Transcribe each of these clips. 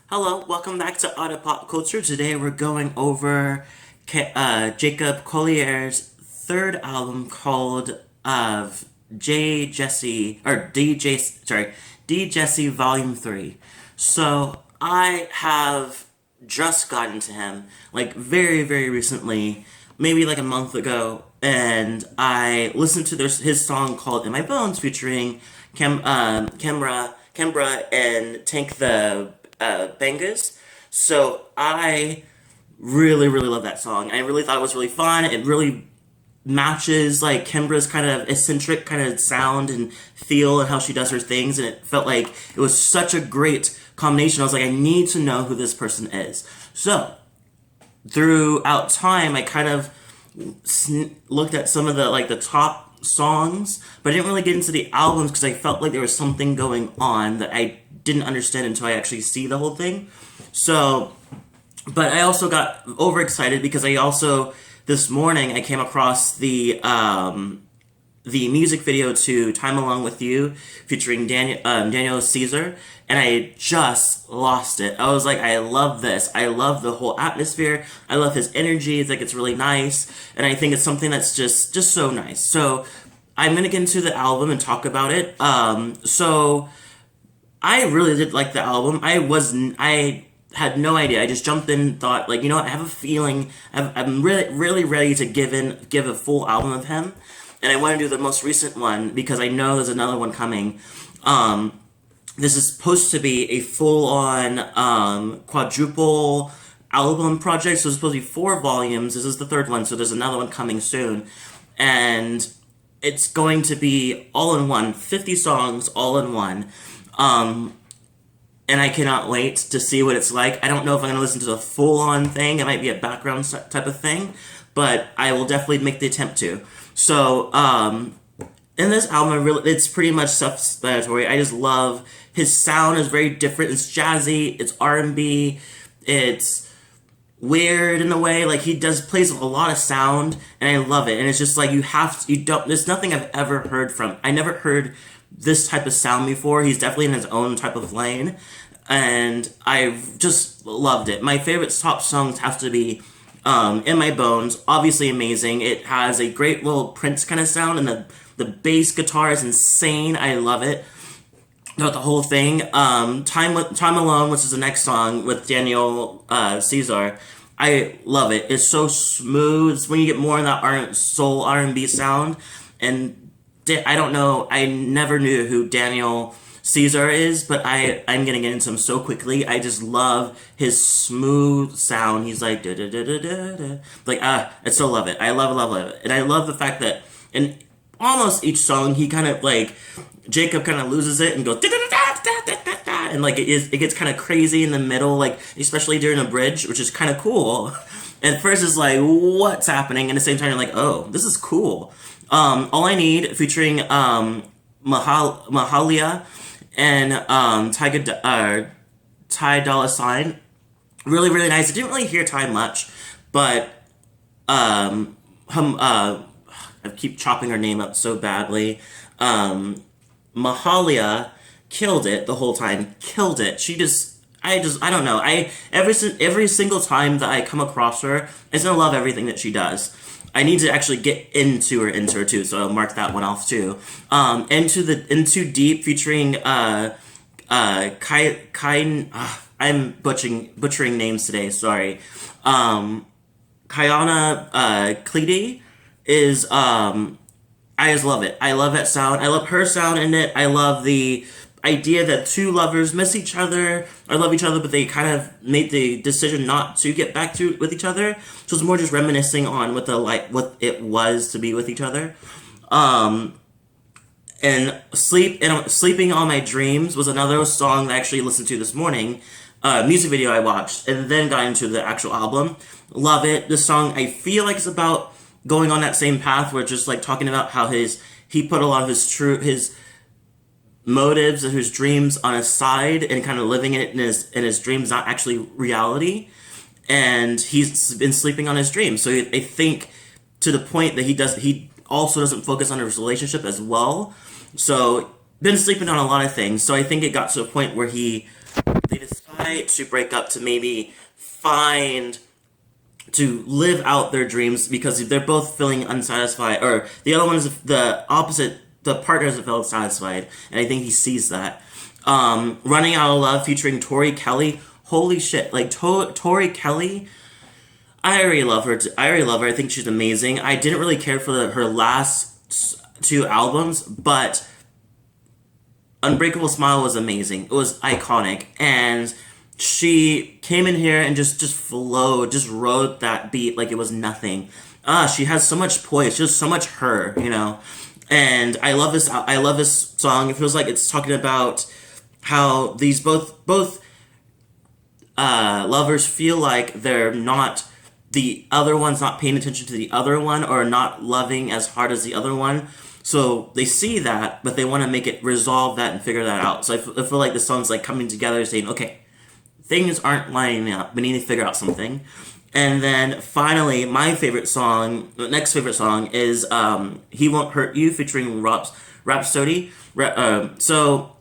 Hello, welcome back to Outta Pop Culture. Today we're going over Jacob Collier's third album called Djesse Djesse Volume 3. So I have just gotten to him like very recently, maybe like a month ago, and I listened to his song called "In My Bones" featuring Kimbra and Tank the Bangas. So I really love that song. I really thought it was really fun. It really matches like Kimbra's kind of eccentric kind of sound and feel and how she does her things, and it felt like it was such a great combination. I was like, I need to know who this person is. So throughout time, I kind of looked at some of the top songs, but I didn't really get into the albums because I felt like there was something going on that I didn't understand until I actually see the whole thing. So, but I also got overexcited because I also this morning I came across the music video to "Time Along with You" featuring Daniel Caesar, and I just lost it. I was like, I love this. I love the whole atmosphere. I love his energy. It's like it's really nice, and I think it's something that's just so nice. So I'm gonna get into the album and talk about it. So I really did like the album. I had no idea. I just jumped in and thought, like, you know what? I have a feeling I'm really ready to give a full album of him, and I want to do the most recent one because I know there's another one coming. This is supposed to be a full-on quadruple album project, so it's supposed to be 4 volumes. This is the third one, so there's another one coming soon, and it's going to be all in one, 50 songs all in one. And I cannot wait to see what it's like. I don't know if I'm going to listen to the full-on thing. It might be a background type of thing, but I will definitely make the attempt to. So, in this album, it's pretty much self-explanatory. I just love his sound is very different. It's jazzy, it's R&B, it's weird in a way. Like, he plays a lot of sound, and I love it. And it's just like there's nothing I've ever heard from. I never heard this type of sound before. He's definitely in his own type of lane, and I've just loved it. My favorite top songs have to be "In My Bones," obviously amazing. It has a great little Prince kind of sound, and the bass guitar is insane. I love it throughout the whole thing. Time Alone, which is the next song with Daniel Caesar, I love it. It's so smooth when you get more in that soul R&B sound. And I don't know, I never knew who Daniel Caesar is, but I'm gonna get into him so quickly. I just love his smooth sound. He's like da da da da da da. Like I so love it. I love it. And I love the fact that in almost each song he kind of like Jacob kind of loses it and goes da da da da da da da, and like it gets kind of crazy in the middle, like especially during a bridge, which is kind of cool. At first it's like, what's happening? And at the same time you're like, oh, this is cool. All I Need featuring Mahalia and Dolla Sign. Really nice. I didn't really hear Ty much, but I keep chopping her name up so badly. Mahalia killed it the whole time. Killed it. I don't know. Every single time that I come across her, I just love everything that she does. I need to actually get into her too, so I'll mark that one off too. Into Deep featuring I'm butchering names today. Sorry. Kiana Lede is I just love it. I love that sound. I love her sound in it. I love the idea that two lovers miss each other or love each other, but they kind of made the decision not to get back with each other. So it's more just reminiscing on what it was to be with each other. And Sleeping on My Dreams was another song that I actually listened to this morning. Music video I watched and then got into the actual album. Love it. This song, I feel like it's about going on that same path where it's just like talking about how he put a lot of his motives and his dreams on his side and kind of living it in his dreams, not actually reality. And he's been sleeping on his dreams. So I think to the point that he also doesn't focus on his relationship as well. So been sleeping on a lot of things. So I think it got to a point where they decided to break up to maybe to live out their dreams because they're both feeling unsatisfied, or the other one is the opposite. The partner doesn't feel satisfied, and I think he sees that. Running Out of Love featuring Tori Kelly. Holy shit! Like Tori Kelly, I already love her. I think she's amazing. I didn't really care for her last 2 albums, but Unbreakable Smile was amazing. It was iconic, and she came in here and just flowed, just rode that beat like it was nothing. She has so much poise, just so much her, you know. And I love this. I love this song. It feels like it's talking about how these both lovers feel like they're not, the other one's not paying attention to the other one, or not loving as hard as the other one. So they see that, but they want to make it resolve that and figure that out. So I feel like the song's like coming together, saying, okay, things aren't lining up. We need to figure out something. And then finally, my favorite song, the next favorite song is He Won't Hurt You featuring Rapsody. So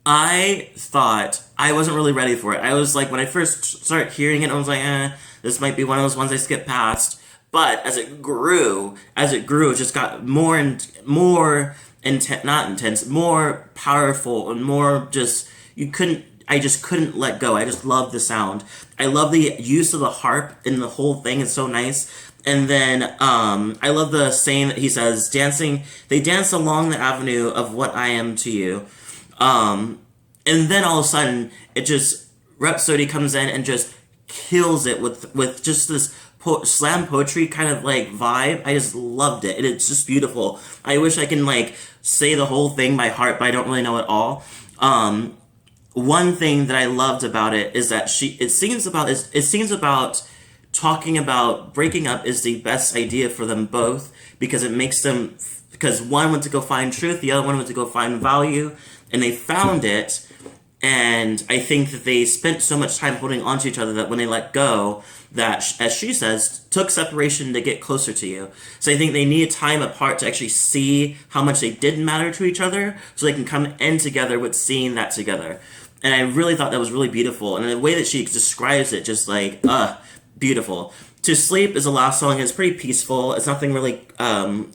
I thought I wasn't really ready for it. I was like, when I first started hearing it, I was like, this might be one of those ones I skip past. But as it grew, it just got more intense, not intense, more powerful, and more just, I just couldn't let go. I just love the sound. I love the use of the harp in the whole thing. It's so nice. And then I love the saying that he says, they dance along the avenue of what I am to you. And then all of a sudden, Rapsody comes in and just kills it with just this slam poetry kind of like vibe. I just loved it. It's just beautiful. I wish I can like say the whole thing by heart, but I don't really know it all. One thing that I loved about it is that it seems about talking about breaking up is the best idea for them both, because it makes them, because one went to go find truth, the other one went to go find value, and they found it. And I think that they spent so much time holding on to each other that when they let go, that, as she says, took separation to get closer to you. So I think they need time apart to actually see how much they did matter to each other, so they can come in together with seeing that together. And I really thought that was really beautiful. And the way that she describes it, just like, beautiful. To Sleep is the last song. It's pretty peaceful. It's nothing really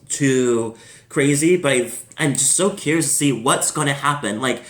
too crazy, but I'm just so curious to see what's going to happen. Like,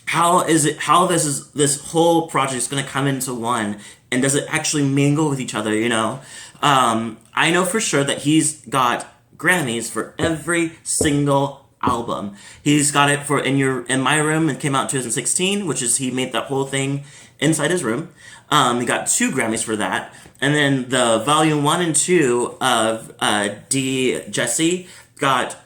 how this whole project is going to come into one, and does it actually mingle with each other, you know? I know for sure that he's got Grammys for every single album. He's got it for In My Room. It came out in 2016, which is, he made that whole thing inside his room. He got 2 Grammys for that. And then the volume 1 and 2 of Djesse got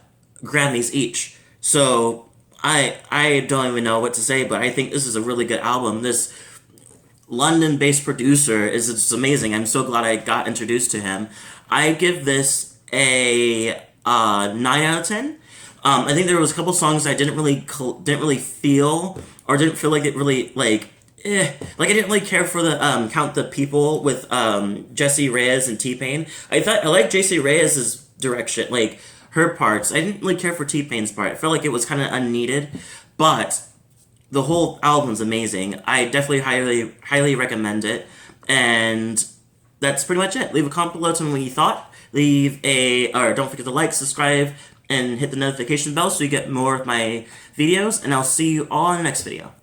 Grammys each. So I don't even know what to say, but I think this is a really good album. This London-based producer is just amazing. I'm so glad I got introduced to him. I give this a 9 out of 10. I think there was a couple songs I didn't really feel, or didn't feel like it really like I didn't really care for the Count the People with Djesse Reyes and T-Pain. I liked Djesse Reyes' direction, like her parts. I didn't really care for T-Pain's part. I felt like it was kind of unneeded, but the whole album's amazing. I definitely highly recommend it, and that's pretty much it. Leave a comment below, tell me what you thought. Don't forget to like, subscribe, and hit the notification bell so you get more of my videos, and I'll see you all in the next video.